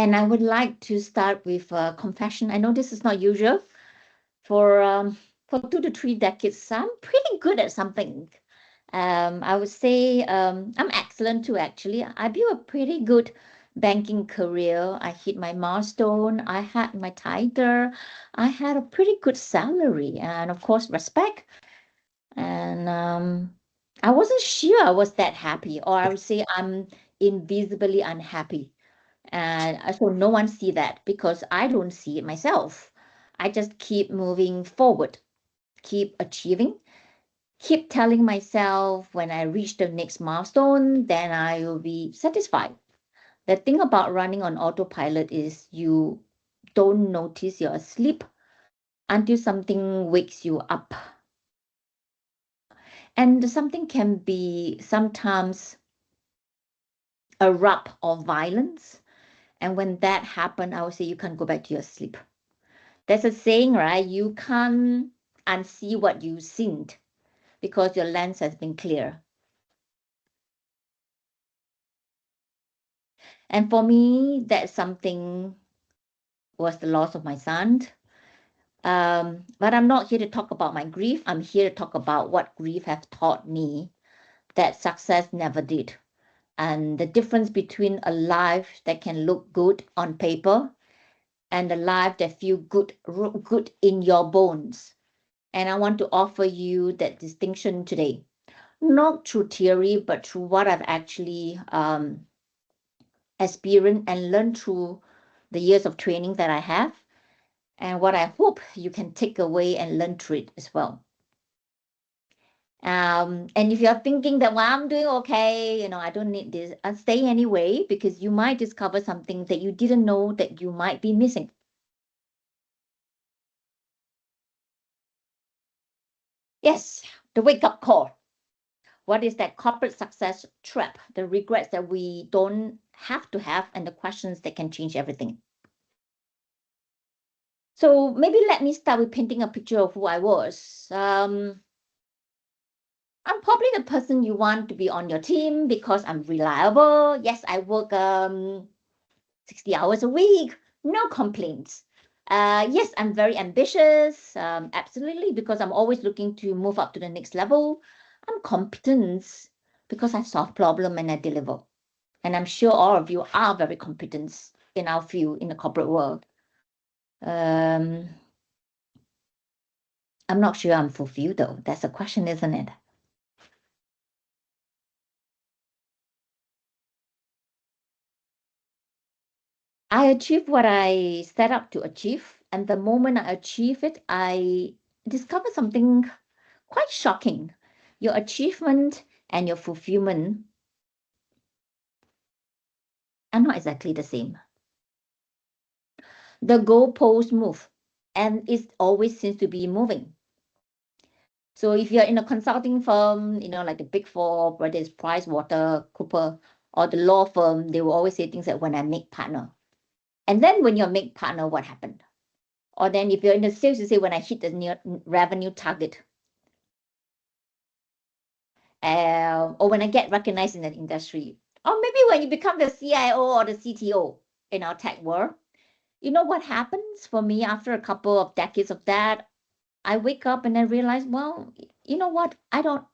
And I would like to start with a confession. I know this is not usual. For 2 to 3 decades, I'm pretty good at something. I would say I'm excellent too, actually. I built a pretty good banking career. I hit my milestone. I had my title. I had a pretty good salary and, of course, respect. And I wasn't sure I was that happy, or I would say I'm invisibly unhappy. And so no one see that because I don't see it myself. I just keep moving forward, keep achieving, keep telling myself when I reach the next milestone, then I will be satisfied. The thing about running on autopilot is you don't notice you're asleep until something wakes you up. And something can be sometimes a rub of violence. And when that happens, I would say you can't go back to your sleep. There's a saying, right? You can't unsee what you've seen because your lens has been clear. And for me, that something was the loss of my son. But I'm not here to talk about my grief. I'm here to talk about what grief has taught me that success never did. And the difference between a life that can look good on paper and a life that feels good in your bones. And I want to offer you that distinction today, not through theory, but through what I've actually experienced and learned through the years of training that I have, and what I hope you can take away and learn through it as well. And if you're thinking that, well, I'm doing okay, I don't need this, I'll stay anyway, because you might discover something that you didn't know that you might be missing. Yes, the wake-up call. What is that corporate success trap? The regrets that we don't have to have and the questions that can change everything. So maybe let me start with painting a picture of who I was. I'm probably the person you want to be on your team because I'm reliable. Yes, I work 60 hours a week, no complaints. Yes, I'm very ambitious, absolutely, because I'm always looking to move up to the next level. I'm competent because I solve problem and I deliver. And I'm sure all of you are very competent in our field in the corporate world. I'm not sure I'm fulfilled though. That's a question, isn't it? I achieved what I set out to achieve, and the moment I achieve it, I discovered something quite shocking. Your achievement and your fulfillment are not exactly the same. The goalposts move, and it always seems to be moving. So if you're in a consulting firm, like the Big Four, whether it's Price, Water, Cooper, or the law firm, they will always say things like, when I make partner. And then when you're make partner, what happened? Or then if you're in the sales, you say, when I hit the near revenue target. Or when I get recognized in the industry. Or maybe when you become the CIO or the CTO in our tech world. You know what happens for me after a couple of decades of that? I wake up and I realize, well, you know what? I don't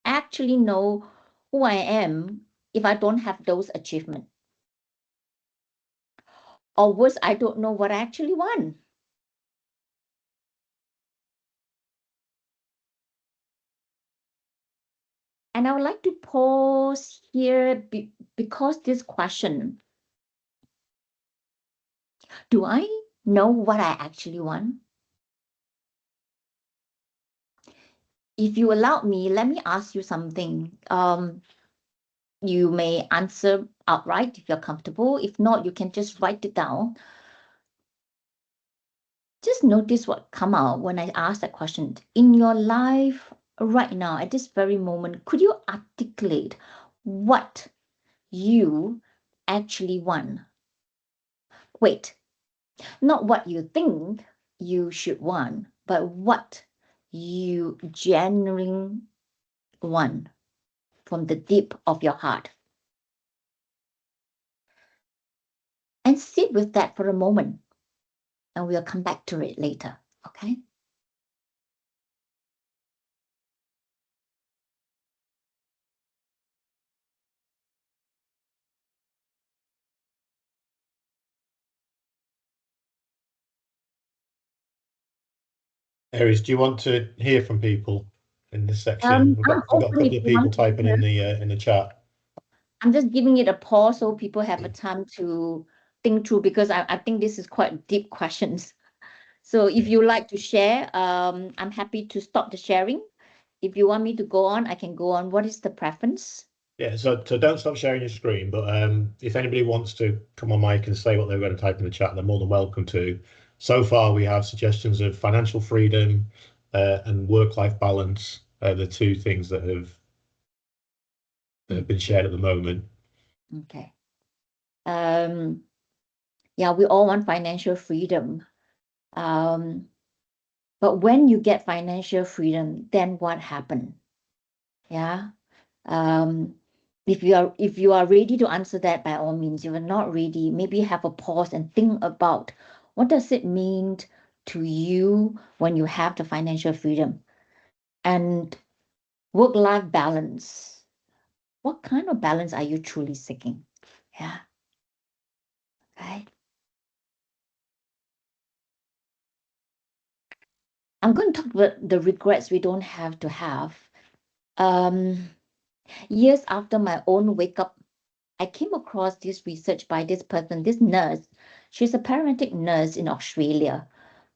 actually know who I am if I don't have those achievements. Or worse, I don't know what I actually want. And I would like to pause here because this question, do I know what I actually want? If you allow me, let me ask you something. You may answer outright if you're comfortable. If not, you can just write it down. Just notice what come out when I ask that question. In your life right now, at this very moment, could you articulate what you actually want? Wait, not what you think you should want, but what you genuinely want from the deep of your heart. And sit with that for a moment, and we'll come back to it later, okay? Aries, do you want to hear from people in this section? We've I'm got a open if couple of you people want to typing hear. in the chat. I'm just giving it a pause so people have a time to think through, because I think this is quite deep questions. So if you like to share, I'm happy to stop the sharing. If you want me to go on, I can go on. What is the preference? Yeah, so don't stop sharing your screen, but if anybody wants to come on mic and say what they're going to type in the chat, they're more than welcome to. So far, we have suggestions of financial freedom and work-life balance, the two things that have been shared at the moment. Okay. Yeah, we all want financial freedom. But when you get financial freedom, then what happened? Yeah. Um, if you are ready to answer that, by all means. If you're not ready, maybe have a pause and think about what does it mean to you when you have the financial freedom and work-life balance. What kind of balance are you truly seeking? Yeah. Okay. I'm going to talk about the regrets we don't have to have. Years after my own wake up, I came across this research by this person, this nurse. She's a paramedic nurse in Australia.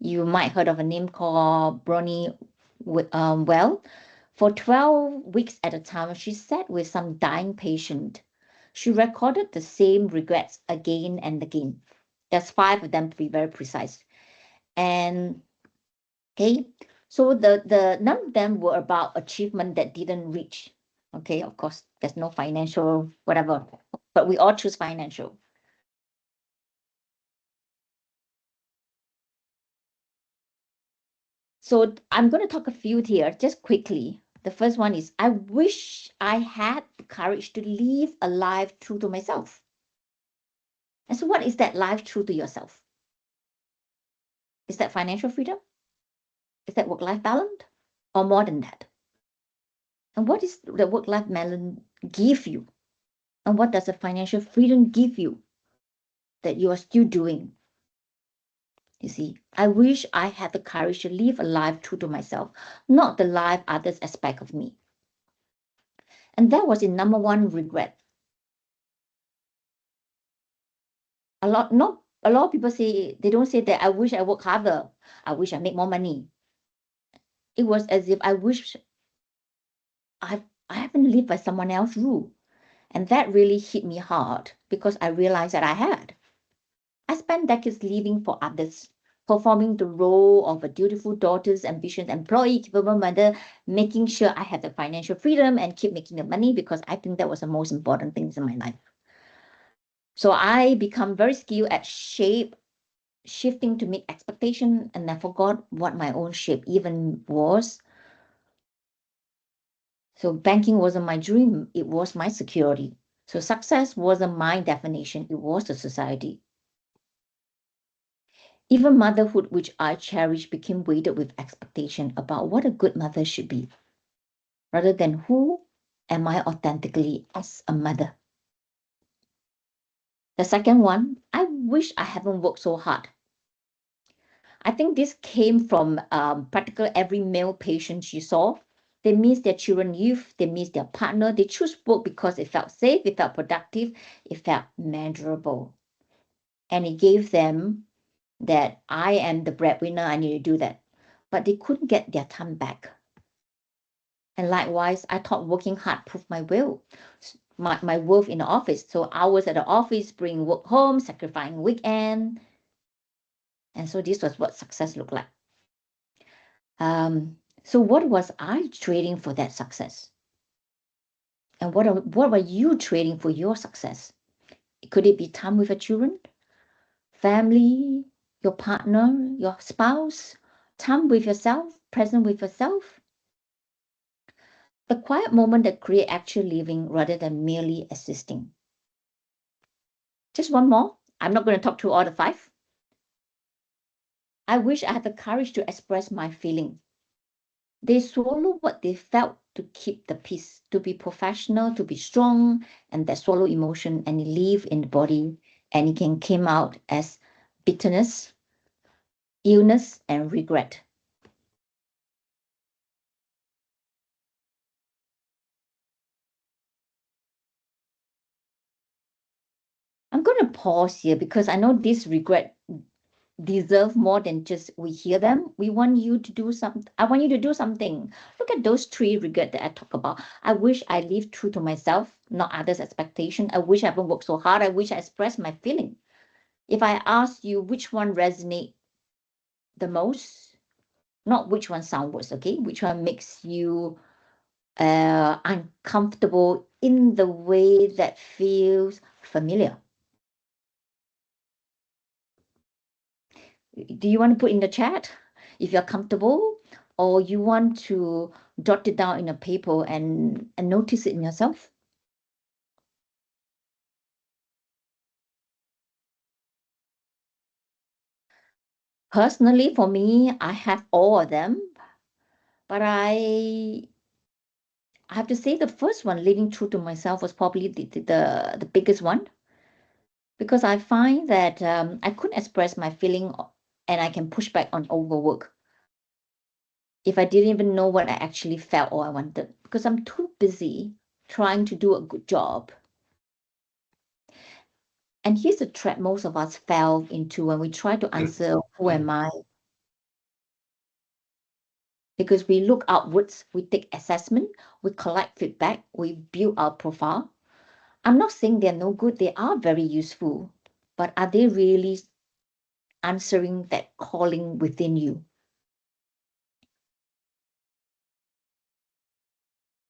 You might heard of a name called Bronnie Well. For 12 weeks at a time, she sat with some dying patient. She recorded the same regrets again and again. There's 5 of them to be very precise. And okay, so the none of them were about achievement that didn't reach. Okay, of course, there's no financial whatever, but we all choose financial. So I'm going to talk a few here just quickly. The first one is I wish I had the courage to live a life true to myself. And so what is that life true to yourself? Is that financial freedom? Is that work-life balance? Or more than that? And what is the work-life balance give you? And what does the financial freedom give you that you are still doing? You see, I wish I had the courage to live a life true to myself, not the life others expect of me. And that was the number one regret. A lot, not a lot of people say they don't say that I wish I work harder. I wish I make more money. It was as if I wish I haven't lived by someone else's rule. And that really hit me hard because I realized that I had. I spent decades living for others, performing the role of a dutiful daughter's ambitious employee, capable mother, making sure I had the financial freedom and keep making the money because I think that was the most important things in my life. So I become very skilled at shifting to meet expectation, and I forgot what my own shape even was. So banking wasn't my dream, it was my security. So success wasn't my definition, it was the society. Even motherhood, which I cherish, became weighted with expectation about what a good mother should be, rather than who am I authentically as a mother. The second one, I wish I haven't worked so hard. I think this came from practically every male patient she saw. They miss their children youth, they miss their partner, they choose work because it felt safe, it felt productive, it felt measurable. And it gave them that I am the breadwinner, I need to do that. But they couldn't get their time back. And likewise, I thought working hard proved my will, my worth in the office. So hours at the office, bring work home, sacrificing weekend. And so this was what success looked like. So what was I trading for that success? And what were you trading for your success? Could it be time with your children, family, your partner, your spouse, time with yourself, present with yourself? The quiet moment that create actual living rather than merely existing. Just one more. I'm not going to talk through all the 5. I wish I had the courage to express my feeling. They swallow what they felt to keep the peace, to be professional, to be strong, and that swallow emotion and it live in the body, and it can came out as bitterness, illness, and regret. I'm going to pause here because I know this regret deserve more than just we hear them. We want you to do something. I want you to do something. Look at those 3 regret that I talk about. I wish I lived true to myself, not others' expectation. I wish I haven't worked so hard. I wish I expressed my feeling. If I ask you which one resonate the most, not which one sound worse, okay? Which one makes you uncomfortable in the way that feels familiar? Do you want to put in the chat if you're comfortable, or you want to jot it down in a paper and notice it in yourself? Personally, for me, I have all of them, but I have to say the first one, living true to myself, was probably the biggest one, because I find that I couldn't express my feeling and I can push back on overwork if I didn't even know what I actually felt or I wanted, because I'm too busy trying to do a good job. And here's the trap most of us fell into when we try to answer, who am I? Because we look outwards, we take assessment, we collect feedback, we build our profile. I'm not saying they're no good, they are very useful, but are they really answering that calling within you?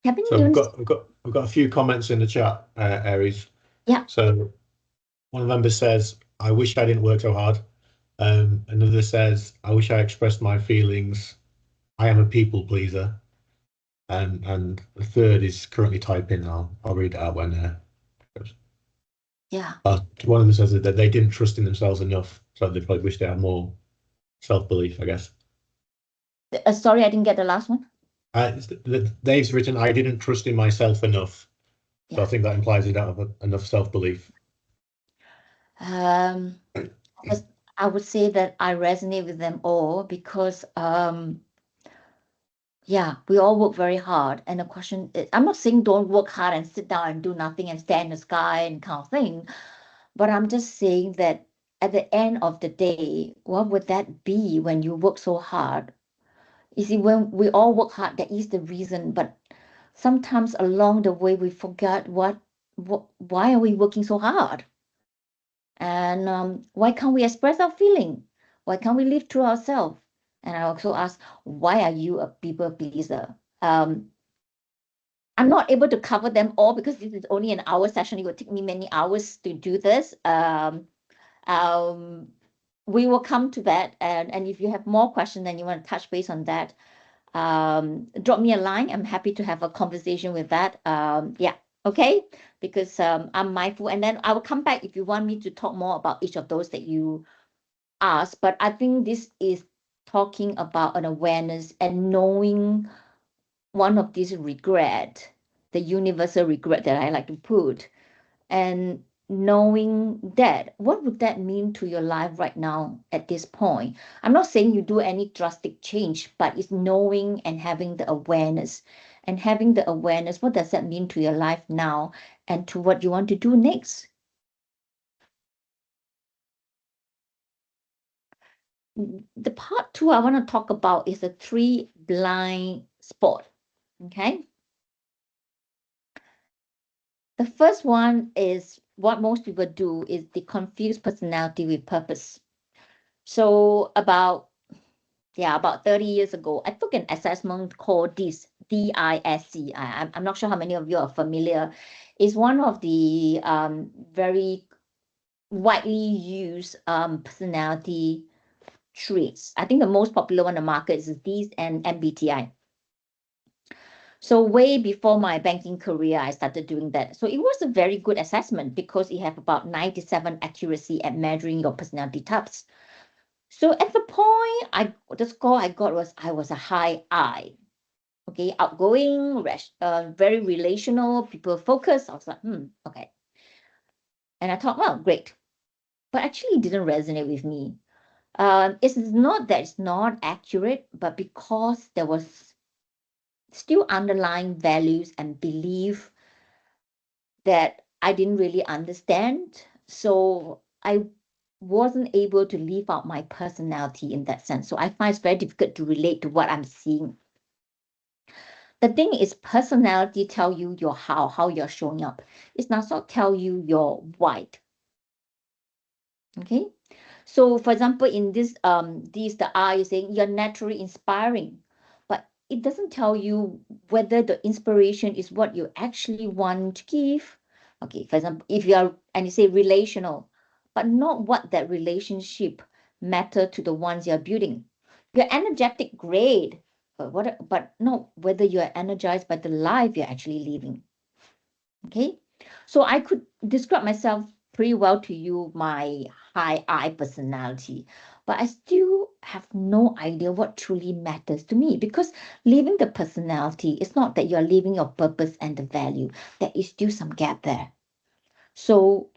Kevin, So you we've want to? got we've got we've got a few comments in the chat, Aries. Yeah. So one of them says, "I wish I didn't work so hard." Another says, "I wish I expressed my feelings. I am a people pleaser." And the third is currently typing. I'll read it out when. Yeah. One of them says that they didn't trust in themselves enough, so they probably wish they had more self-belief, I guess. Sorry, I didn't get the last one. Dave's written, "I didn't trust in myself enough." So I Yeah. think that implies they don't have enough self-belief. I would say that I resonate with them all because yeah, we all work very hard. And the question is, I'm not saying don't work hard and sit down and do nothing and stare in the sky and kind of thing, but I'm just saying that at the end of the day, what would that be when you work so hard? You see, when we all work hard, that is the reason, but sometimes along the way we forget why are we working so hard? And why can't we express our feeling? Why can't we live through ourselves? And I also ask, why are you a people pleaser? I'm not able to cover them all because this is only an hour session. It will take me many hours to do this. Um, we will come to that. And if you have more questions and you want to touch base on that, drop me a line. I'm happy to have a conversation with that. Yeah, okay, because I'm mindful. And then I will come back if you want me to talk more about each of those that you asked. But I think this is talking about an awareness and knowing one of these regret, the universal regret that I like to put, and knowing that, what would that mean to your life right now at this point? I'm not saying you do any drastic change, but it's knowing and having the awareness. And having the awareness, what does that mean to your life now and to what you want to do next? The part 2 I want to talk about is the 3 blind spot. Okay. The first one is what most people do is they confuse personality with purpose. So about 30 years ago, I took an assessment called DISC. I'm not sure how many of you are familiar. It's one of the very widely used personality traits. I think the most popular one on the market is these and MBTI. So way before my banking career, I started doing that. So it was a very good assessment because it have about 97 accuracy at measuring your personality types. So at the point, the score I got was I was a high I. Okay, outgoing, very relational, people focused. I was like, okay. And I thought, well, great. But actually, it didn't resonate with me. It's not that it's not accurate, but because there was still underlying values and belief that I didn't really understand. So I wasn't able to live out my personality in that sense. So I find it's very difficult to relate to what I'm seeing. The thing is, personality tell you your how you're showing up. It does not tell you your why. Okay. So for example, in the I is saying you're naturally inspiring, but it doesn't tell you whether the inspiration is what you actually want to give. Okay, for example, if you are and you say relational, but not what that relationship matter to the ones you're building. You're energetic, great, but not whether you're energized by the life you're actually living. Okay, so I could describe myself pretty well to you, my high I personality, but I still have no idea what truly matters to me because living the personality is not that you're living your purpose and the value. There is still some gap there. So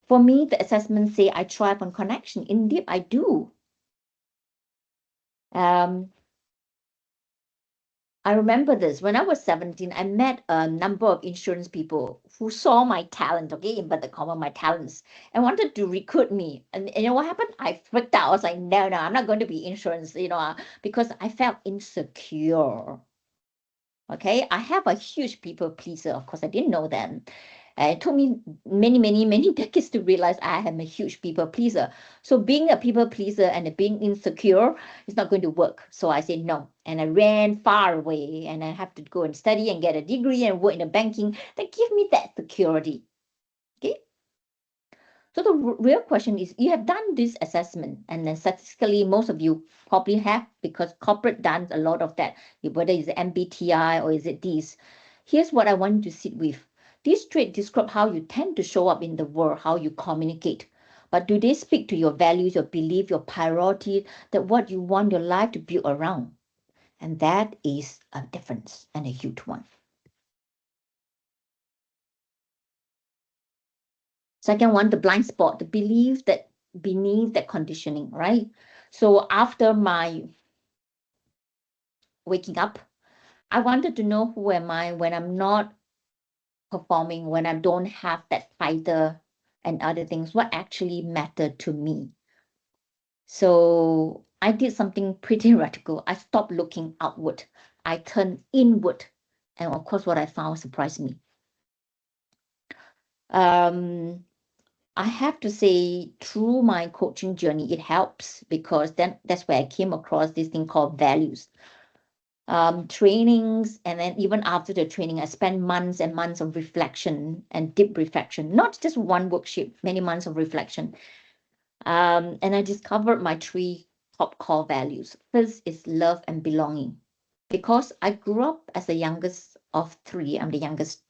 for me, the assessments say I thrive on connection. Indeed, I do. Um, I remember this when I was 17, I met a number of insurance people who saw my talent, okay, inverted comma, my talents, and wanted to recruit me. And you know what happened? I freaked out. I was like, no, I'm not going to be insurance, because I felt insecure. Okay, I have a huge people pleaser. Of course, I didn't know them. It took me many, many, many decades to realize I am a huge people pleaser. So being a people pleaser and being insecure is not going to work. So I said no. And I ran far away and I have to go and study and get a degree and work in the banking that give me that security. Okay. So the real question is, you have done this assessment, and then statistically, most of you probably have because corporate done a lot of that, whether it's MBTI or is it these. Here's what I want you to sit with. These traits describe how you tend to show up in the world, how you communicate. But do they speak to your values, your belief, your priority, that what you want your life to build around? And that is a difference and a huge one. Second one, the blind spot, the belief that beneath that conditioning, right? So after my waking up, I wanted to know who am I when I'm not performing, when I don't have that fighter and other things, what actually mattered to me. So I did something pretty radical. I stopped looking outward. I turned inward. And of course, what I found surprised me. Um, I have to say, through my coaching journey, it helps because then that's where I came across this thing called values. Trainings, and then even after the training, I spent months and months of reflection and deep reflection, not just one worksheet, many months of reflection. And I discovered my three top core values. First is love and belonging. Because I grew up as the youngest of three, I'm the youngest.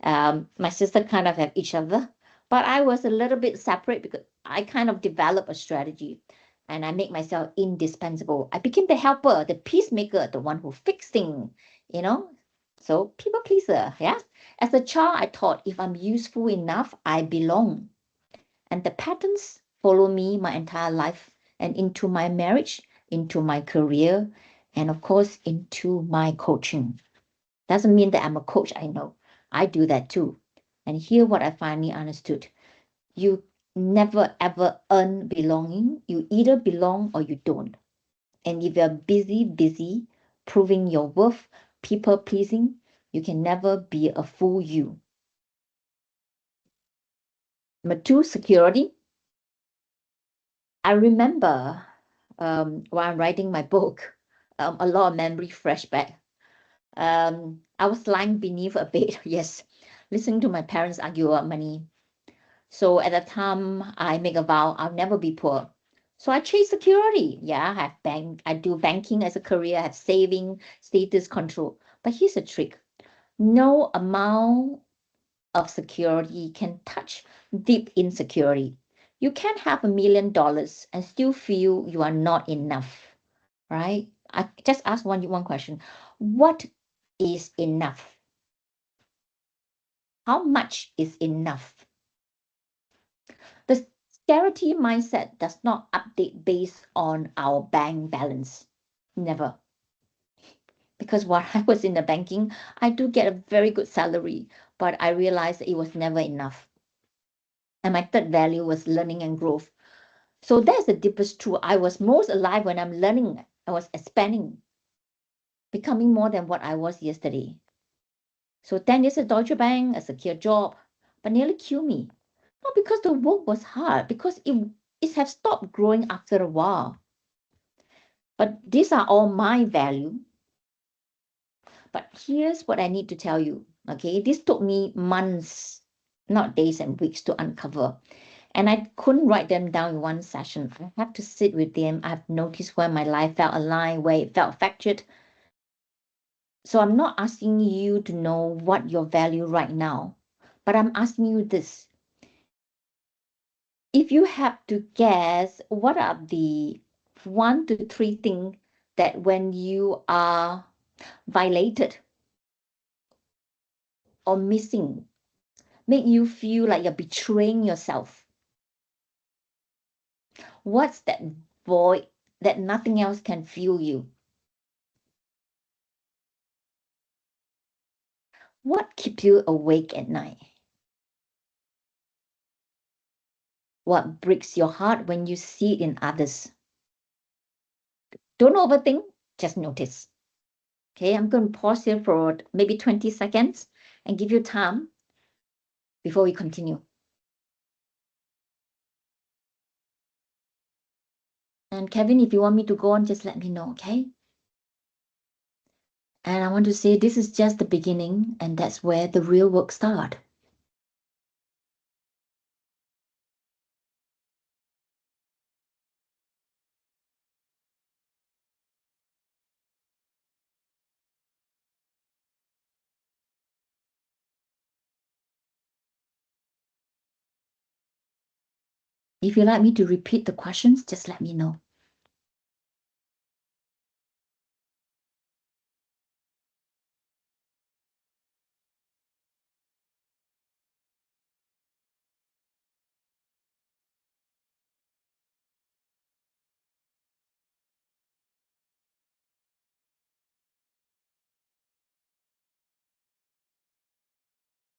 My sister kind of have each other, but I was a little bit separate because I kind of developed a strategy and I make myself indispensable. I became the helper, the peacemaker, the one who fixed things, you know. So people pleaser, yeah. As a child, I thought if I'm useful enough, I belong. And the patterns follow me my entire life and into my marriage, into my career, and of course, into my coaching. Doesn't mean that I'm a coach, I know. I do that too. And here what I finally understood. You never ever earn belonging. You either belong or you don't. And if you're busy proving your worth, people pleasing, you can never be a full you. Number two, security. I remember while I'm writing my book, a lot of memory flashback. I was lying beneath a bed, yes, listening to my parents argue about money. So at that time, I make a vow I'll never be poor. So I chase security. Yeah, I do banking as a career, I have saving, status control. But here's a trick. No amount of security can touch deep insecurity. You can have $1 million and still feel you are not enough, right? I just ask one question. What is enough? How much is enough? The scarcity mindset does not update based on our bank balance. Never. Because while I was in the banking, I do get a very good salary, but I realized it was never enough. And my third value was learning and growth. So that's the deepest truth. I was most alive when I'm learning. I was expanding, becoming more than what I was yesterday. So 10 years at Deutsche Bank, a secure job, but nearly killed me. Not because the work was hard, because it has stopped growing after a while. But these are all my value. But here's what I need to tell you. Okay, this took me months, not days and weeks to uncover. And I couldn't write them down in one session. I have to sit with them. I've noticed where my life felt aligned, where it felt fractured. So I'm not asking you to know what your value right now, but I'm asking you this. If you have to guess, what are the 1 to 3 things that when you are violated or missing, make you feel like you're betraying yourself? What's that void that nothing else can fill you? What keeps you awake at night? What breaks your heart when you see it in others? Don't overthink, just notice. Okay, I'm going to pause here for maybe 20 seconds and give you time before we continue. And Kevin, if you want me to go on, just let me know, okay? And I want to say this is just the beginning, and that's where the real work starts. If you'd like me to repeat the questions, just let me know.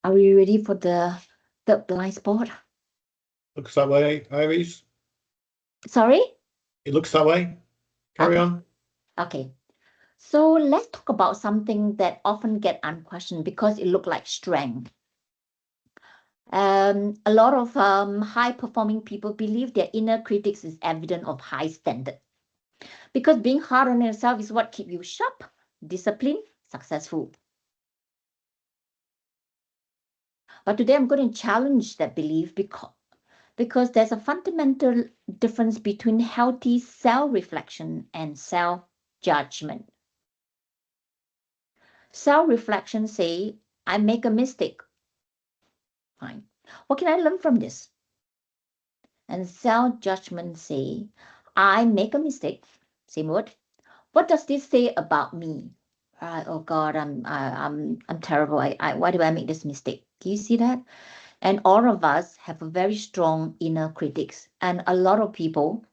Are we ready for the blind spot? Looks that way, Iris. Sorry? It looks that way. Carry Okay. on. Okay. So let's talk about something that often get unquestioned because it look like strength. A lot of high-performing people believe their inner critics is evidence of high standard. Because being hard on yourself is what keeps you sharp, disciplined, successful. But today I'm going to challenge that belief because there's a fundamental difference between healthy self-reflection and self-judgment. Self-reflection say, I make a mistake. Fine. What can I learn from this? And self-judgment say, I make a mistake. Same word. What does this say about me? Oh God, I'm terrible. Why do I make this mistake? Do you see that? And all of us have a very strong inner critics, and a lot of people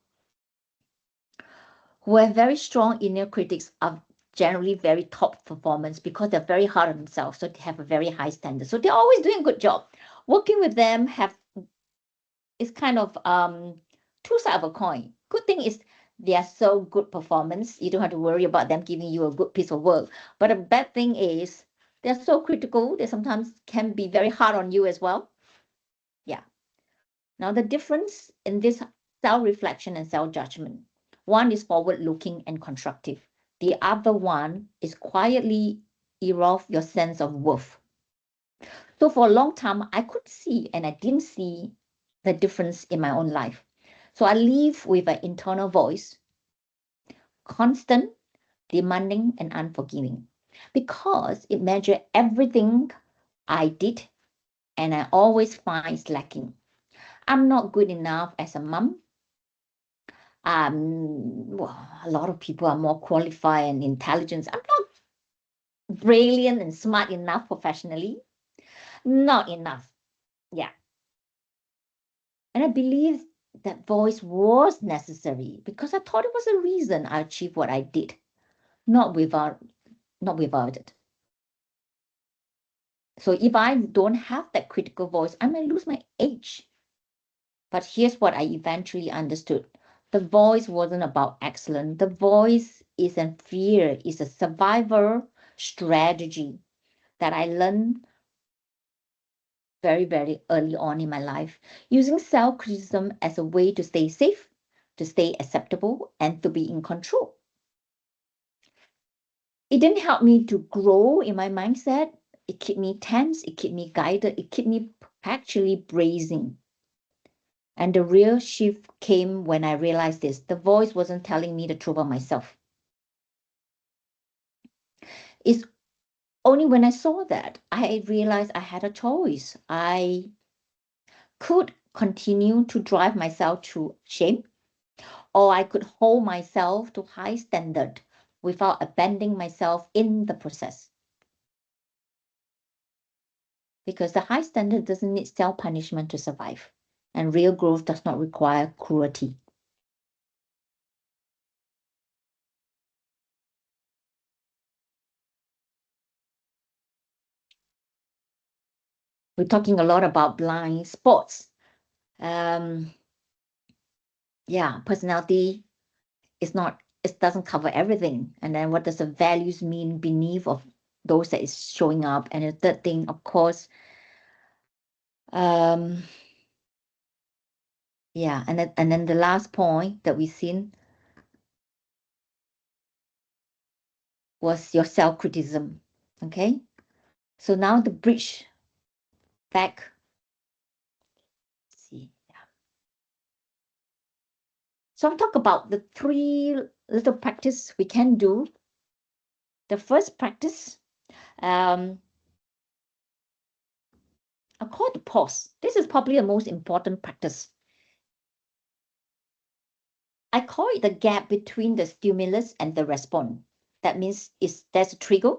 who have very strong inner critics are generally very top performance because they're very hard on themselves, so they have a very high standard. So they're always doing a good job. Working with them is kind of two sides of a coin. Good thing is they are so good performance. You don't have to worry about them giving you a good piece of work. But a bad thing is they're so critical. They sometimes can be very hard on you as well. Yeah. Now the difference in this self-reflection and self-judgment. One is forward-looking and constructive. The other one is quietly erode your sense of worth. So for a long time, I could see and I didn't see the difference in my own life. So I live with an internal voice, constant, demanding, and unforgiving. because it measures everything I did and I always find it's lacking. I'm not good enough as a mom. Well, a lot of people are more qualified and intelligent. I'm not brilliant and smart enough professionally. Not enough. Yeah. And I believe that voice was necessary because I thought it was a reason I achieved what I did, not without it. So if I don't have that critical voice, I may lose my edge. But here's what I eventually understood. The voice wasn't about excellence. The voice is a fear, is a survival strategy that I learned very, very early on in my life, using self-criticism as a way to stay safe, to stay acceptable, and to be in control. It didn't help me to grow in my mindset. It kept me tense, it kept me guided, it kept me actually bracing. And the real shift came when I realized this. The voice wasn't telling me the truth about myself. It's only when I saw that I realized I had a choice. I could continue to drive myself to shame, or I could hold myself to high standard without abandoning myself in the process. Because the high standard doesn't need self-punishment to survive, and real growth does not require cruelty. We're talking a lot about blind spots. Um, yeah, personality is not, it doesn't cover everything. And then what does the values mean beneath of those that is showing up? And the third thing, of course, um, yeah, and then the last point that we've seen was your self-criticism. Okay. So now the bridge back. Let's see. Yeah. So I'll talk about the three little practice we can do. The first practice, I call it pause. This is probably the most important practice. I call it the gap between the stimulus and the response. That means there's a trigger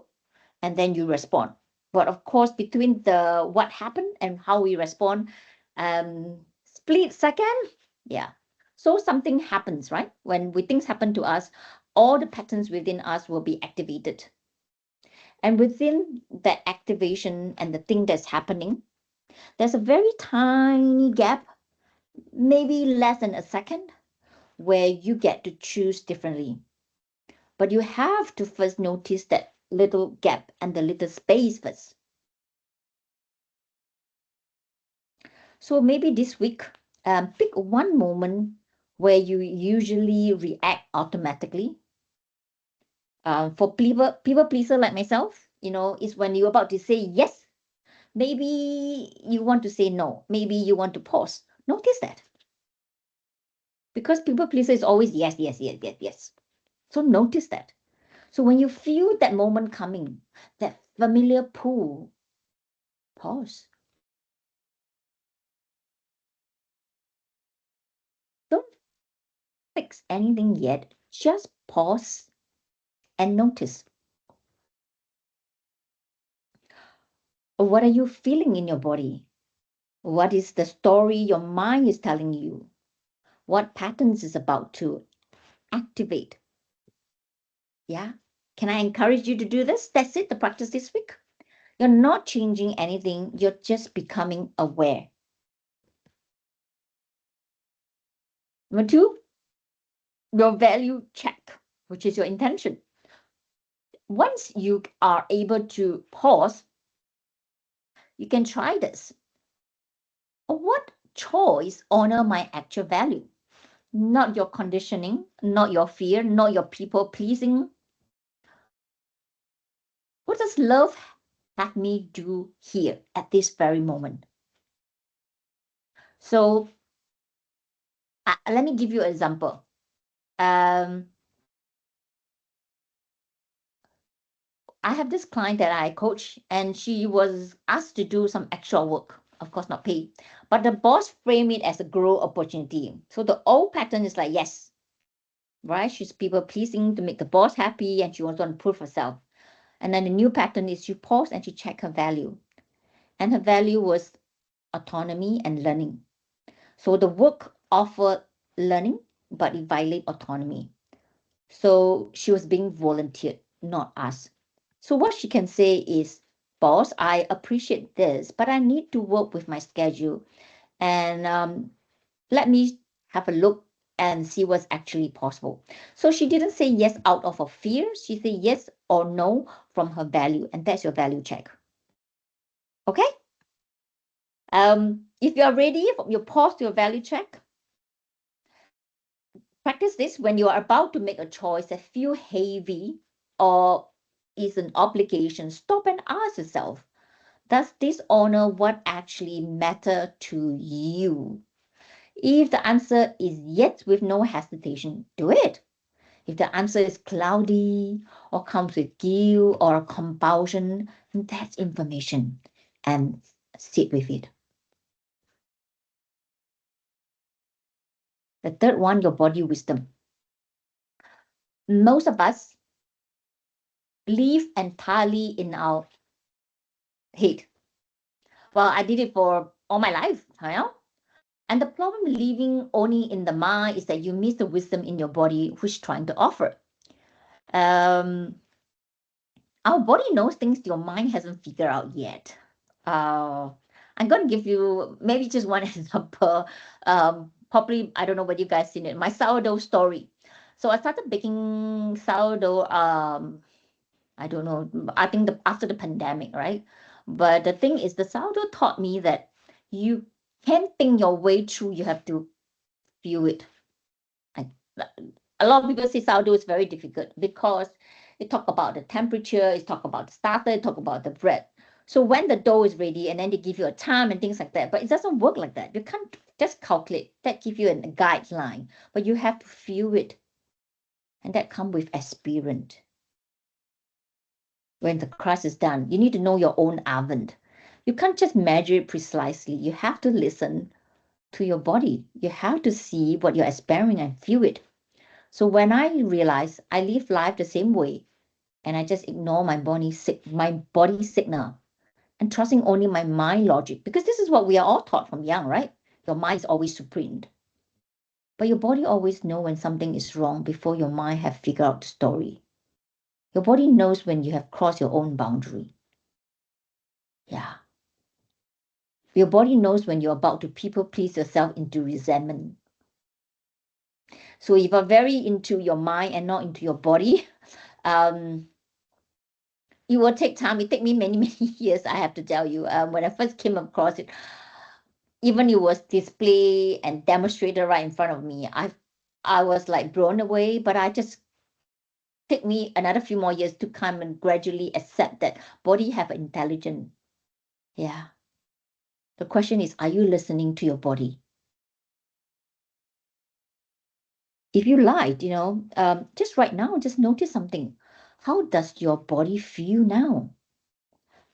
and then you respond. But of course, between the what happened and how we respond, split second, yeah. So something happens, right? When things happen to us, all the patterns within us will be activated. And within that activation and the thing that's happening, there's a very tiny gap, maybe less than a second, where you get to choose differently. But you have to first notice that little gap and the little space first. So maybe this week, pick one moment where you usually react automatically. For people pleaser like myself, is when you're about to say yes. Maybe you want to say no. Maybe you want to pause. Notice that. Because people pleaser is always yes, yes, yes, yes, yes. So notice that. So when you feel that moment coming, that familiar pull, pause. Don't fix anything yet. Just pause and notice. What are you feeling in your body? What is the story your mind is telling you? What patterns is about to activate? Yeah. Can I encourage you to do this? That's it, the practice this week. You're not changing anything. You're just becoming aware. Number two, your value check, which is your intention. Once you are able to pause, you can try this. What choice honor my actual value? Not your conditioning, not your fear, not your people pleasing. What does love have me do here at this very moment? So let me give you an example. Um, I have this client that I coach, and she was asked to do some extra work, of course, not paid. But the boss framed it as a growth opportunity. So the old pattern is like, yes, right? She's people pleasing to make the boss happy, and she wants to improve herself. And then the new pattern is she paused and she checked her value. And her value was autonomy and learning. So the work offered learning, but it violated autonomy. So she was being volunteered, not asked. So what she can say is, boss, I appreciate this, but I need to work with my schedule, and let me have a look and see what's actually possible. So she didn't say yes out of a fear. She said yes or no from her value, and that's your value check. Okay? If you're ready, you pause your value check. Practice this when you are about to make a choice that feel heavy or is an obligation. Stop and ask yourself, does this honor what actually matter to you? If the answer is yes with no hesitation, do it. If the answer is cloudy or comes with guilt or compulsion, that's information, and sit with it. The third one, your body wisdom. Most of us live entirely in our head. Well, I did it for all my life, you know? And the problem living only in the mind is that you miss the wisdom in your body, which trying to offer. Um, our body knows things your mind hasn't figured out yet. Uh, I'm going to give you maybe just one example. Probably, I don't know whether you guys seen it, my sourdough story. So I started baking sourdough, I don't know, I think after the pandemic, right? But the thing is, the sourdough taught me that you can't think your way through, you have to feel it. I, a lot of people say sourdough is very difficult because it talk about the temperature, it talk about the starter, it talk about the bread. So when the dough is ready and then they give you a time and things like that, but it doesn't work like that. You can't just calculate. That give you a guideline, but you have to feel it. And that come with experience. When the crust is done, you need to know your own oven. You can't just measure it precisely. You have to listen to your body. You have to see what you're experiencing and feel it. So when I realize I live life the same way, and I just ignore my body signal, and trusting only my mind logic, because this is what we are all taught from young, right? Your mind is always supreme. But your body always know when something is wrong before your mind have figured out the story. Your body knows when you have crossed your own boundary. Yeah. Your body knows when you're about to people please yourself into resentment. So if you're very into your mind and not into your body, um, it will take time. It take me many, many years, I have to tell you. When I first came across it, even it was displayed and demonstrated right in front of me, I was like blown away, but I just take me another few more years to come and gradually accept that body have intelligence. Yeah. The question is, are you listening to your body? If you like, just right now, just notice something. How does your body feel now?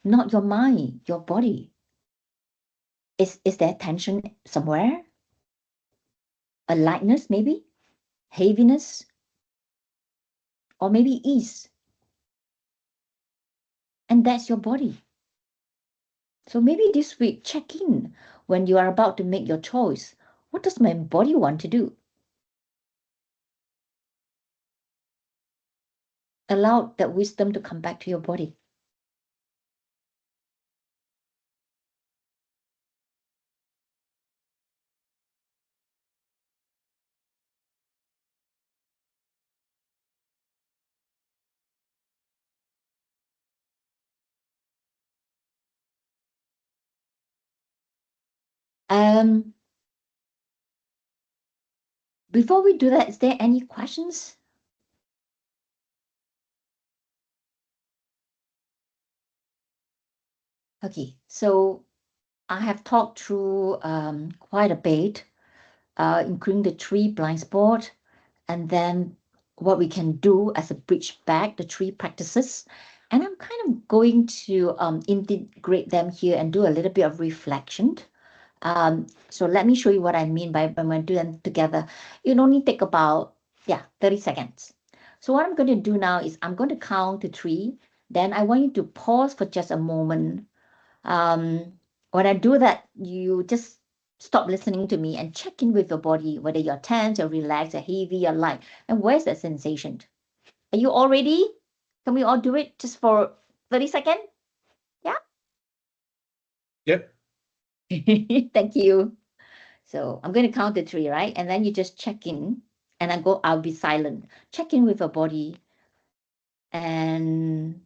Not your mind, your body. Is there tension somewhere? A lightness, maybe? Heaviness? Or maybe ease? And that's your body. So maybe this week, check in when you are about to make your choice. What does my body want to do? Allow that wisdom to come back to your body. Um, Before we do that, is there any questions? Okay, so I have talked through quite a bit, including the three blind spot, and then what we can do as a bridge back, the three practices. And I'm kind of going to integrate them here and do a little bit of reflection. So let me show you what I mean by when we do them together. It only take about, 30 seconds. So what I'm going to do now is I'm going to count to 3. Then I want you to pause for just a moment. When I do that, you just stop listening to me and check in with your body, whether you're tense, you're relaxed, you're heavy, you're light, and where's the sensation? Are you all ready? Can we all do it just for 30 seconds? Yeah? Yep. Thank you. So I'm going to count to 3, right? And then you just check in, and I'll be silent. Check in with your body and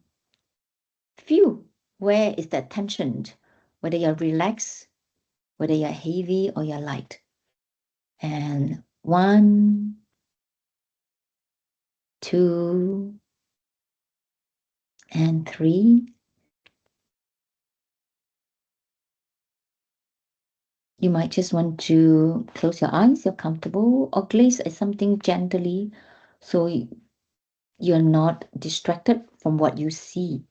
feel where is that tension, whether you're relaxed, whether you're heavy or you're light. And 1, 2, and 3. You might just want to close your eyes, you're comfortable, or glaze at something gently so you're not distracted from what you see.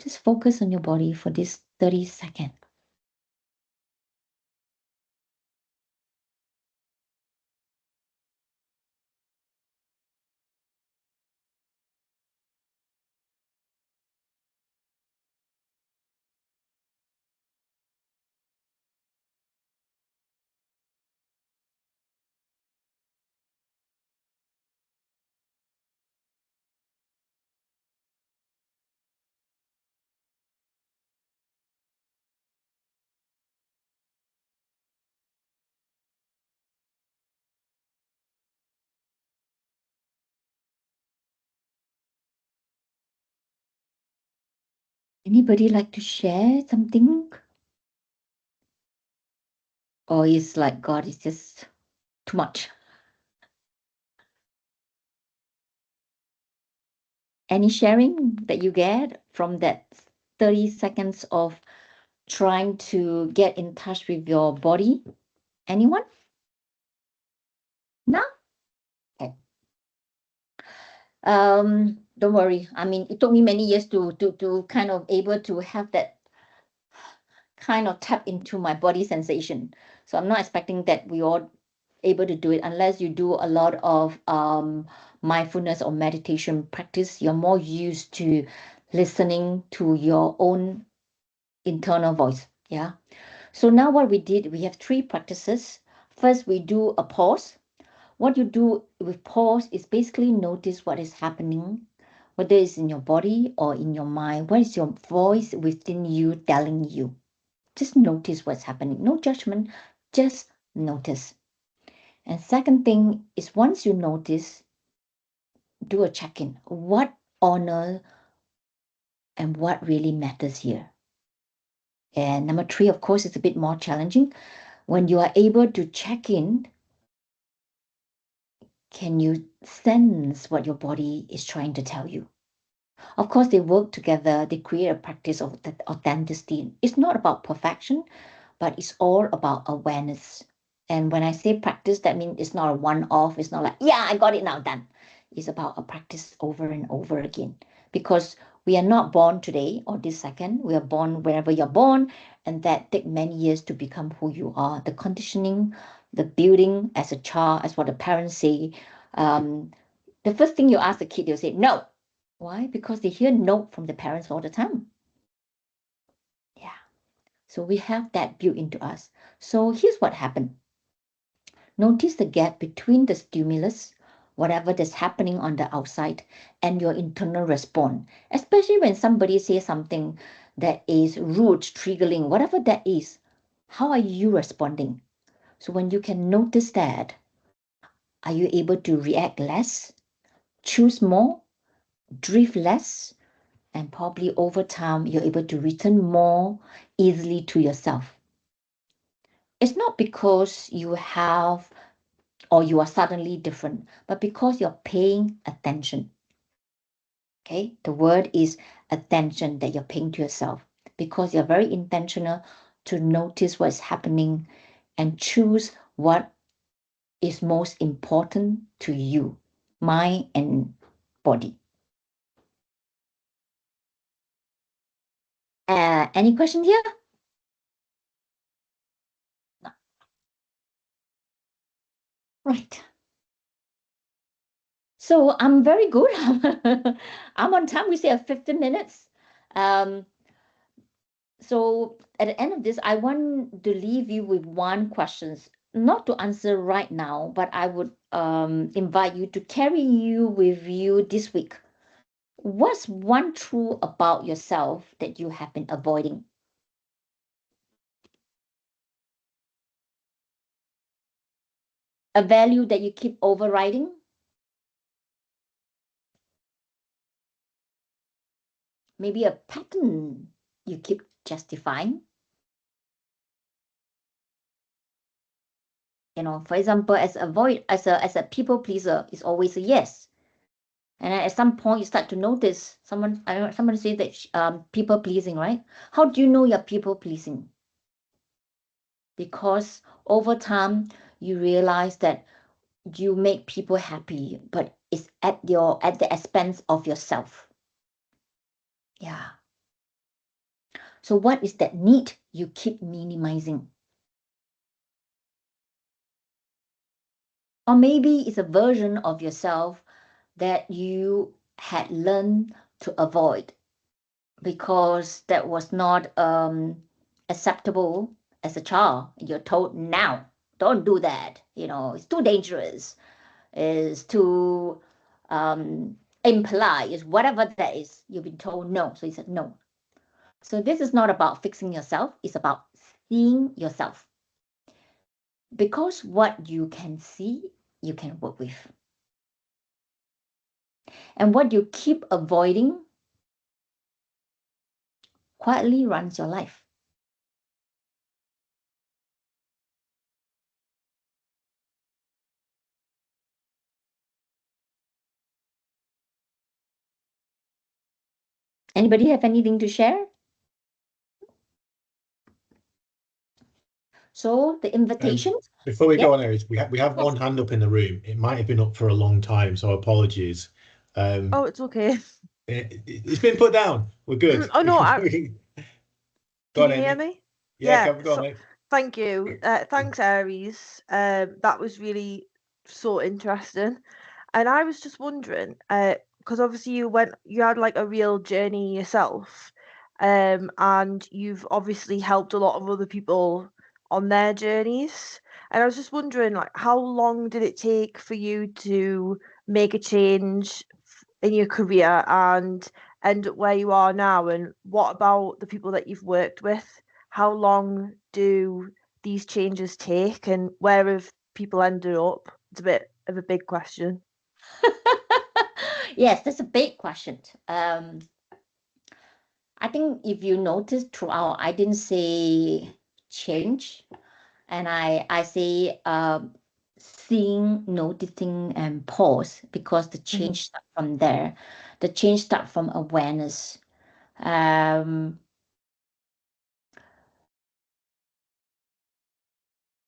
Just focus on your body for this 30 seconds. Anybody like to share something? Or is like God is just too much? Any sharing that you get from that 30 seconds of trying to get in touch with your body? Anyone? No? Okay. Don't worry. I mean, it took me many years to kind of able to have that kind of tap into my body sensation. So I'm not expecting that we all able to do it unless you do a lot of mindfulness or meditation practice. You're more used to listening to your own internal voice. Yeah. So now what we did, we have 3 practices. First, we do a pause. What you do with pause is basically notice what is happening, whether it's in your body or in your mind. What is your voice within you telling you? Just notice what's happening. No judgment, just notice. And second thing is once you notice, do a check-in. What honor and what really matters here? And number 3, of course, is a bit more challenging. When you are able to check in, can you sense what your body is trying to tell you? Of course, they work together, they create a practice of that authenticity. It's not about perfection, but it's all about awareness. And when I say practice, that means it's not a one-off. It's not like, yeah, I got it now, done. It's about a practice over and over again. Because we are not born today or this second. We are born wherever you're born, and that take many years to become who you are. The conditioning, the building as a child, as what the parents say. The first thing you ask the kid, they'll say no. Why? Because they hear no from the parents all the time. Yeah. So we have that built into us. So here's what happened. Notice the gap between the stimulus, whatever that's happening on the outside, and your internal response. Especially when somebody says something that is rude, triggering, whatever that is. How are you responding? So when you can notice that, are you able to react less, choose more, drift less, and probably over time you're able to return more easily to yourself. It's not because you have or you are suddenly different, but because you're paying attention. Okay, the word is attention that you're paying to yourself because you're very intentional to notice what's happening and choose what is most important to you, mind and body. Any question here? No. Right. So I'm very good. I'm on time. We say 15 minutes. Um, so at the end of this, I want to leave you with one question, not to answer right now, but I would invite you to carry you with you this week. What's one truth about yourself that you have been avoiding? A value that you keep overriding? Maybe a pattern you keep justifying? For example, as a people pleaser, it's always a yes. And then at some point, you start to notice somebody say that people pleasing, right? How do you know you're people pleasing? Because over time, you realize that you make people happy, but it's at the expense of yourself. Yeah. So what is that need you keep minimizing? Or maybe it's a version of yourself that you had learned to avoid because that was not acceptable as a child. You're told now, don't do that. It's too dangerous. It's too impolite. It's whatever that is. You've been told no. So you said no. So this is not about fixing yourself. It's about seeing yourself. Because what you can see, you can work with. And what you keep avoiding quietly runs your life. Anybody have anything to share? So the invitation. Before we Yeah. go on, Aries, we have one hand up in the room. It might have been up for a long time, so apologies. Oh, it's okay. It's been put down. We're good. Oh no, Go on, can you hear Amy. me? Yeah, Yeah, go on, mate. thank you. Thanks, Aries. That was really so interesting. And I was just wondering, because obviously you had like a real journey yourself, and you've obviously helped a lot of other people on their journeys. And I was just wondering, like, how long did it take for you to make a change in your career and end up where you are now? And what about the people that you've worked with? How long do these changes take, and where have people ended up? It's a bit of a big question. Yes, that's a big question. I think if you notice throughout, I didn't say change, and I say seeing, noticing, and pause because the change start from there. The change start from awareness. Um,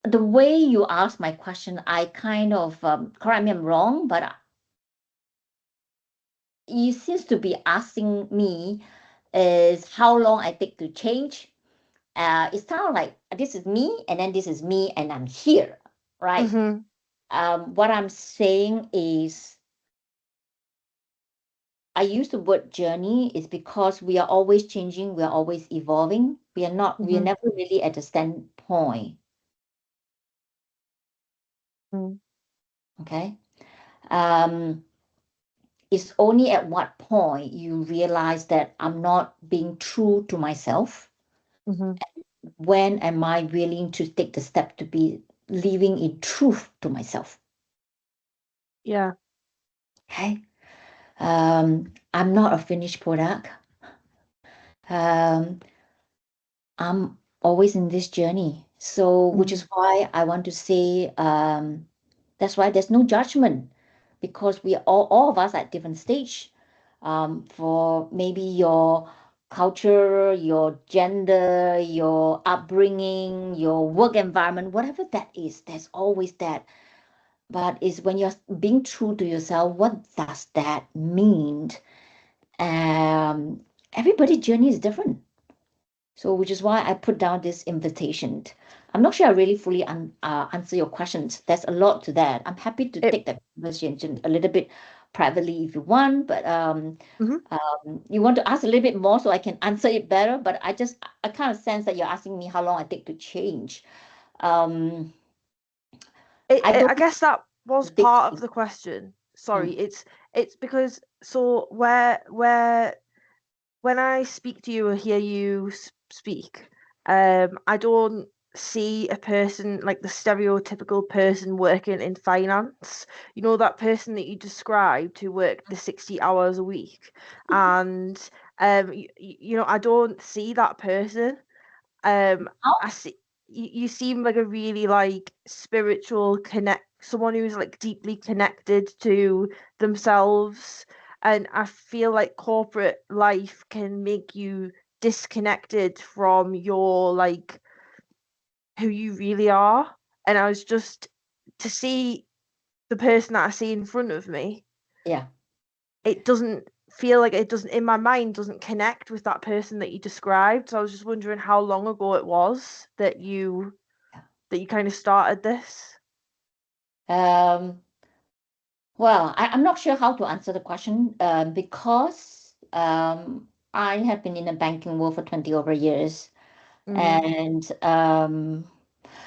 the way you ask my question, I kind of correct me if I'm wrong, but you seems to be asking me is how long I take to change. It sounds like this is me, and then this is me, and I'm here, right? Mm-hmm. What I'm saying is, I use the word journey is because we are always changing, we are always evolving. We are not, we are never really at the standpoint. Okay. Um, it's only at what point you realize that I'm not being true to myself. Mm-hmm. When am I willing to take the step to be living in truth to myself? Yeah. Okay. I'm not a finished product. Um, I'm always in this journey. So, which is why I want to say, that's why there's no judgment because we all of us at different stage. For maybe your culture, your gender, your upbringing, your work environment, whatever that is, there's always that. But it's when you're being true to yourself, what does that mean? Everybody's journey is different. So, which is why I put down this invitation. I'm not sure I really fully answer your questions. There's a lot to that. I'm happy to It, take that conversation a little bit privately if you want, but Mhm. you want to ask a little bit more so I can answer it better. But I kind of sense that you're asking me how long I take to change. Um, I don't I guess that was think part of the question. Sorry, mm, it's because when I speak to you or hear you speak, I don't see a person like the stereotypical person working in finance. You know, that person that you described who worked the 60 hours a week. And you know, I don't see that person. how? I see you seem like a really like spiritual someone who's like deeply connected to themselves, and I feel like corporate life can make you disconnected from your like who you really are. And I was just to see the person that I see in front of me, Yeah. it doesn't feel like it doesn't in my mind doesn't connect with that person that you described. So I was just wondering how long ago it was that you kind of started this. Um, well, I'm not sure how to answer the question because I have been in the banking world for 20 over years. Mm-hmm. And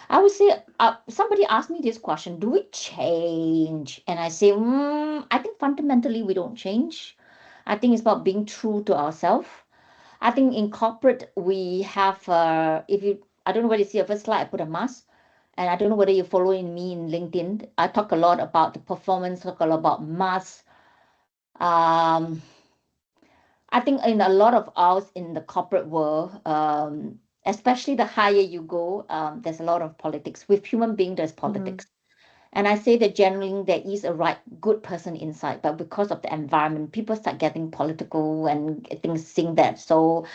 I would say somebody asked me this question, do we change? And I say, I think fundamentally we don't change. I think it's about being true to ourselves. I think in corporate we have, I don't know whether you see the first slide, I put a mask. And I don't know whether you're following me in LinkedIn. I talk a lot about the performance, talk a lot about mass. Um, I think in a lot of us in the corporate world, especially the higher you go, there's a lot of politics. With human being, there's Mm-hmm. politics. And I say that generally there is a right, good person inside, but because of the environment, people start getting political and things seeing that. So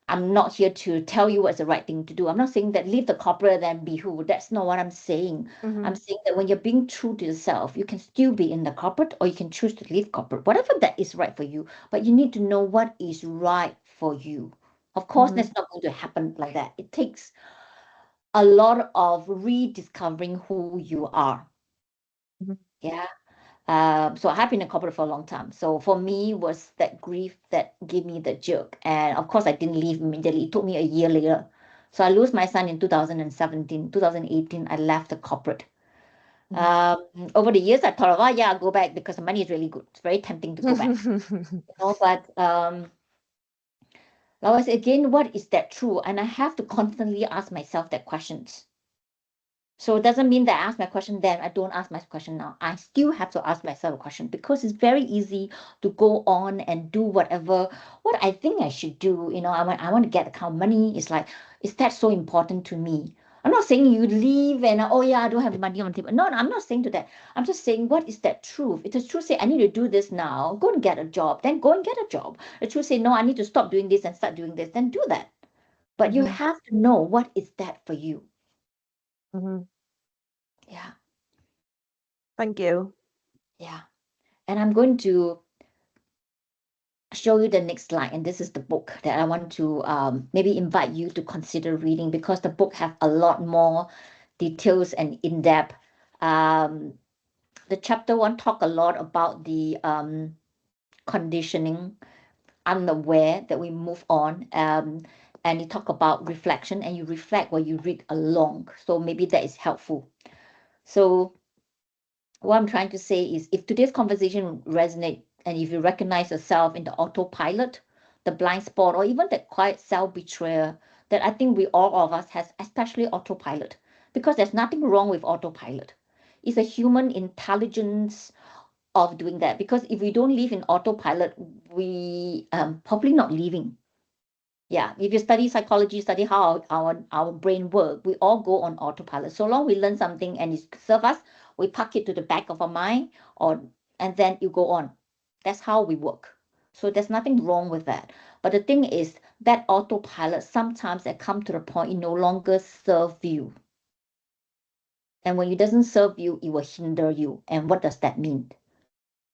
I'm not here to tell you what's the right thing to do. I'm not saying that leave the corporate and be who. That's not what I'm saying. Mm-hmm. I'm saying that when you're being true to yourself, you can still be in the corporate or you can choose to leave corporate, whatever that is right for you. But you need to know what is right for you. Of course, Mm-hmm. that's not going to happen like that. It takes a lot of rediscovering who you are. Mm-hmm. Yeah. So I have been in corporate for a long time. So for me was that grief that gave me the jerk. And of course I didn't leave immediately. It took me a year later. So I lose my son in 2017, 2018, I left the corporate. Over the years I thought, oh yeah, I'll go back because the money is really good. It's very tempting to go back. Mm-hmm. But like I said, again, what is that true? And I have to constantly ask myself that questions. So it doesn't mean that I ask my question then, I don't ask my question now. I still have to ask myself a question because it's very easy to go on and do what I think I should do. I want to get the kind of money. It's like, is that so important to me? I'm not saying you leave and oh yeah, I don't have money on the table. No, no, I'm not saying to that. I'm just saying what is that truth? If the truth say I need to do this now, go and get a job, then go and get a job. The truth say no, I need to stop doing this and start doing this, then do that. But you have to know what is that for you. Mm-hmm. Yeah. Thank you. Yeah. And I'm going to show you the next slide. And this is the book that I want to maybe invite you to consider reading because the book have a lot more details and in-depth. Um, the chapter one talk a lot about the conditioning, unaware that we move on. And you talk about reflection and you reflect while you read along. So maybe that is helpful. So what I'm trying to say is if today's conversation resonates and if you recognize yourself in the autopilot, the blind spot, or even that quiet self-betrayal that I think we all of us has, especially autopilot, because there's nothing wrong with autopilot. It's a human intelligence of doing that. Because if we don't live in autopilot, we probably not living. Yeah, if you study psychology, study how our brain work, we all go on autopilot. So long we learn something and it serve us, we park it to the back of our mind, or and then you go on. That's how we work. So there's nothing wrong with that. But the thing is that autopilot sometimes it come to the point it no longer serve you. And when it doesn't serve you, it will hinder you. And what does that mean?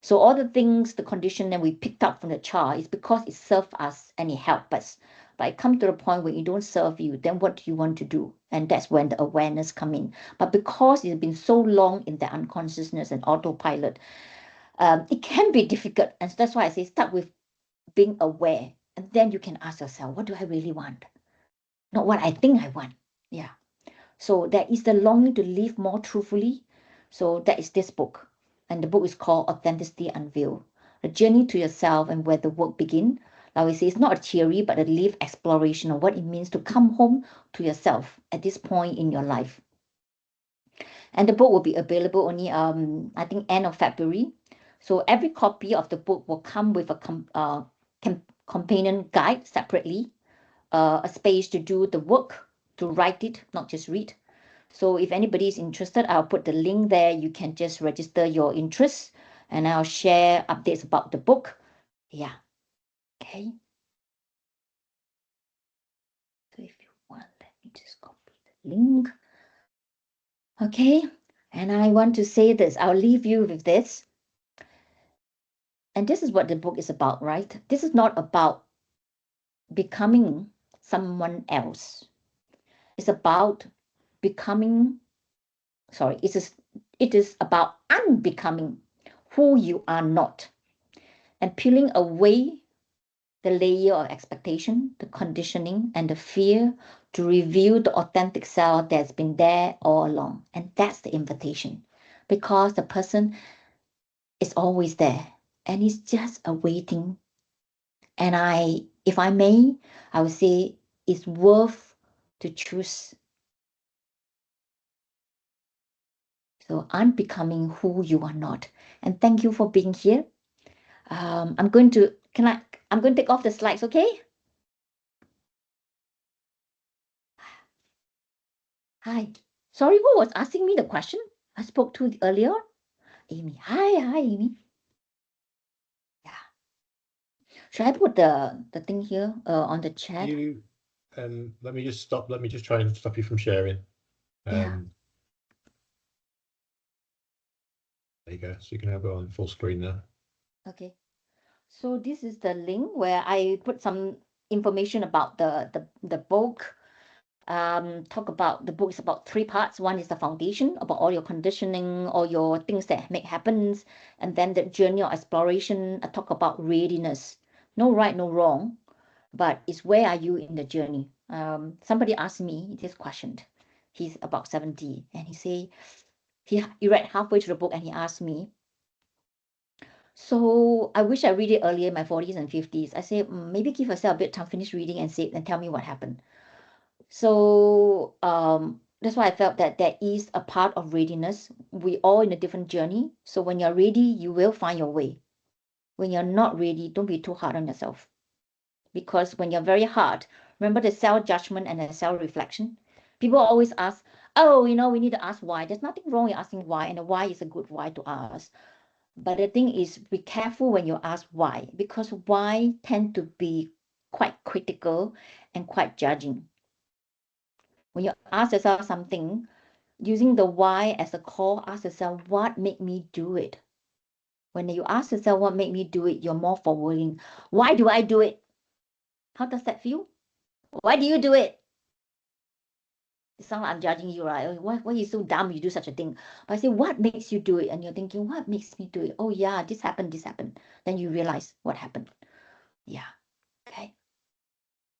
So all the things, the condition that we picked up from the child is because it served us and it helped us. But it comes to the point where it don't serve you, then what do you want to do? And that's when the awareness come in. But because it's been so long in the unconsciousness and autopilot, it can be difficult. And that's why I say start with being aware. And then you can ask yourself, what do I really want? Not what I think I want. Yeah. So there is the longing to live more truthfully. So that is this book. And the book is called Authenticity Unveiled. A journey to yourself and where the work begins. Like we say, it's not a theory, but a live exploration of what it means to come home to yourself at this point in your life. And the book will be available only, I think, end of February. So every copy of the book will come with a companion guide separately, a space to do the work, to write it, not just read. So if anybody is interested, I'll put the link there. You can just register your interest and I'll share updates about the book. Yeah. Okay. So if you want, let me just copy the link. Okay. And I want to say this. I'll leave you with this. And this is what the book is about, right? This is not about becoming someone else. It's about becoming, sorry, it is about unbecoming who you are not and peeling away the layer of expectation, the conditioning, and the fear to reveal the authentic self that's been there all along. And that's the invitation because the person is always there and is just awaiting. And if I may, I would say it's worth to choose. So unbecoming who you are not. And thank you for being here. I'm going to take off the slides, okay? Hi. Sorry, who was asking me the question I spoke to earlier? Amy. Hi, Amy. Yeah. Should I put the thing here on the chat? Let me just try and stop you from sharing. Yeah. There you go. So you can have it on full screen now. Okay. So this is the link where I put some information about the book. Talk about the book is about 3 parts. One is the foundation, about all your conditioning, all your things that make happens, and then the journey of exploration. I talk about readiness. No right, no wrong, but it's where are you in the journey. Somebody asked me this question. He's about 70, and he say he read halfway through the book, and he asked me, so I wish I read it earlier in my 40s and 50s. I say, maybe give yourself a bit of time, finish reading and say, and tell me what happened. So that's why I felt that there is a part of readiness. We all in a different journey. So when you're ready, you will find your way. When you're not ready, don't be too hard on yourself. Because when you're very hard, remember the self-judgment and the self-reflection. People always ask, oh, we need to ask why. There's nothing wrong with asking why, and a why is a good why to ask. But the thing is, be careful when you ask why, because why tend to be quite critical and quite judging. When you ask yourself something, using the why as a call, ask yourself, what made me do it? When you ask yourself what made me do it, you're more forwarding. Why do I do it? How does that feel? Why do you do it? It sounds like I'm judging you, right? Why are you so dumb you do such a thing? But I say, what makes you do it? And you're thinking, what makes me do it? Oh yeah, this happened. Then you realize what happened. Yeah.